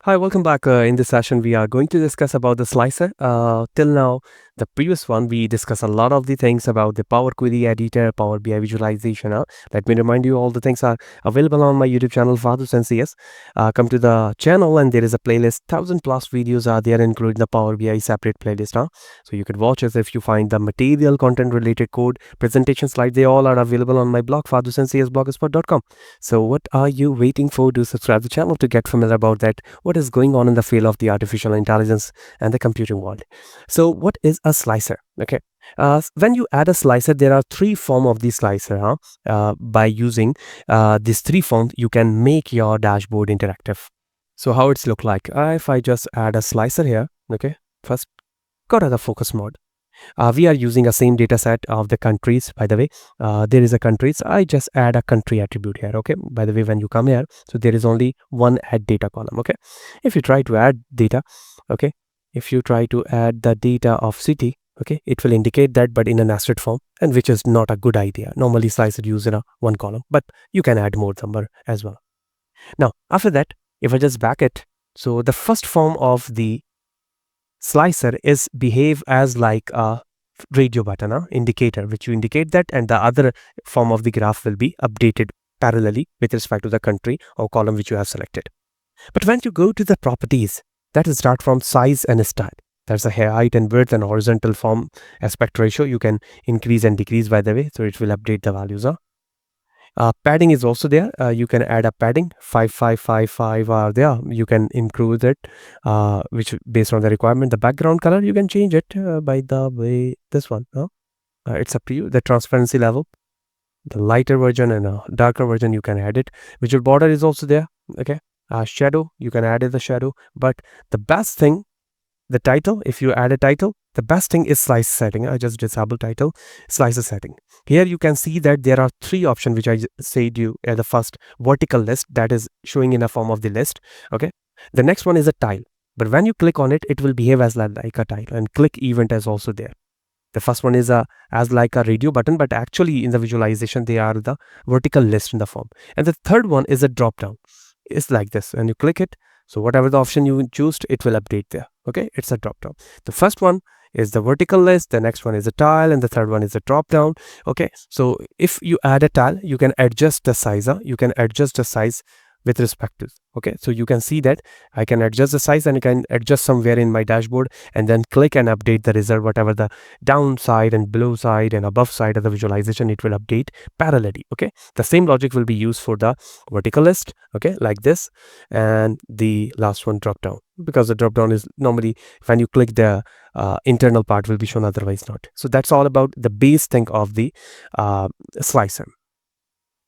Hi, welcome back. In this session, we are going to discuss about the slicer. Till now, the previous one, we discussed a lot of the things about the Power Query Editor, Power BI visualization. Let me remind you, all the things are available on my YouTube channel, Fahad Hussain CS. Come to the channel and there is a playlist. 1,000+ videos are there, including the Power BI separate playlist. So you could watch it if you find the material, content related code, presentation slides. They all are available on my blog, fahadhusseincsblogspot.com. So what are you waiting for? To subscribe the channel to get familiar about that. What is going on in the field of the artificial intelligence and the computing world. So what is a slicer? Okay, when you add a slicer, there are three forms of the slicer. By using these three forms, you can make your dashboard interactive. So how it's look like? If I just add a slicer here, okay, first go to the focus mode. We are using a same data set of the countries. By the way, there is a countries. I just add a country attribute here. Okay, by the way, when you come here, so there is only one add data column. Okay, if you try to add data, okay, if you try to add the data of city, okay, it will indicate that, but in a nested form, and which is not a good idea. Normally slicer use in a one column, but you can add more number as well. Now after that, if I just back it, so the first form of the slicer is behave as like a radio button indicator, which you indicate that, and the other form of the graph will be updated parallelly with respect to the country or column which you have selected. But when you go to the properties, that is start from size and style. There's a height and width and horizontal form aspect ratio. You can increase and decrease, by the way, so it will update the values. Padding is also there. You can add a padding 5555 are there. You can improve it, which based on the requirement. The background color you can change it. By the way, this one, it's up to you. The transparency level, the lighter version and a darker version, you can add it. Visual border is also there. Okay, shadow, you can add it the shadow. But the best thing, the title, if you add a title, the best thing is slice setting. I just disable title, slicer setting. Here you can see that there are three options which I said you at the first, vertical list, that is showing in a form of the list. Okay, the next one is a tile, but when you click on it, it will behave as like a tile, and click event is also there. The first one is as like a radio button, but actually in the visualization they are the vertical list in the form. And the third one is a drop down. It's like this, and you click it, so whatever the option you choose, it will update there. Okay, it's a drop down. The first one is the vertical list, the next one is a tile, and the third one is a drop down. Okay, so if you add a tile, you can adjust the size. You can adjust the size with respect to. Okay, so you can see that I can adjust the size, and you can adjust somewhere in my dashboard, and then click and update the result, whatever the downside and below side and above side of the visualization, it will update parallelly. Okay, the same logic will be used for the vertical list, okay, like this, and the last one, drop down, because the drop down is normally when you click the internal part will be shown, otherwise not. So that's all about the base thing of the slicer.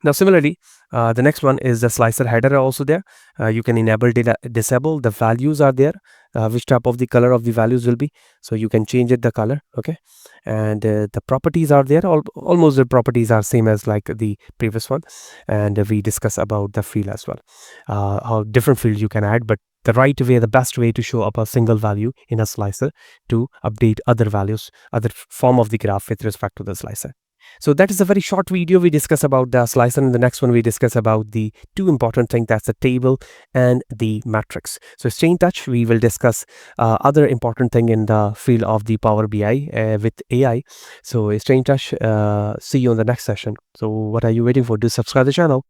Now similarly, the next one is the slicer header also there. You can enable data, disable. The values are there, which type of the color of the values will be, so you can change it the color. Okay, and the properties are there. Almost the properties are same as like the previous one, and we discuss about the field as well, how different fields you can add, but the right way, the best way to show up a single value in a slicer to update other values, other form of the graph with respect to the slicer. So that is a very short video. We discuss about the slicer. In the next one, we discuss about the two important things, that's the table and the matrix. So stay in touch. We will discuss other important thing in the field of the Power BI with AI. So stay in touch. See you on the next session. So what are you waiting for? Do subscribe the channel.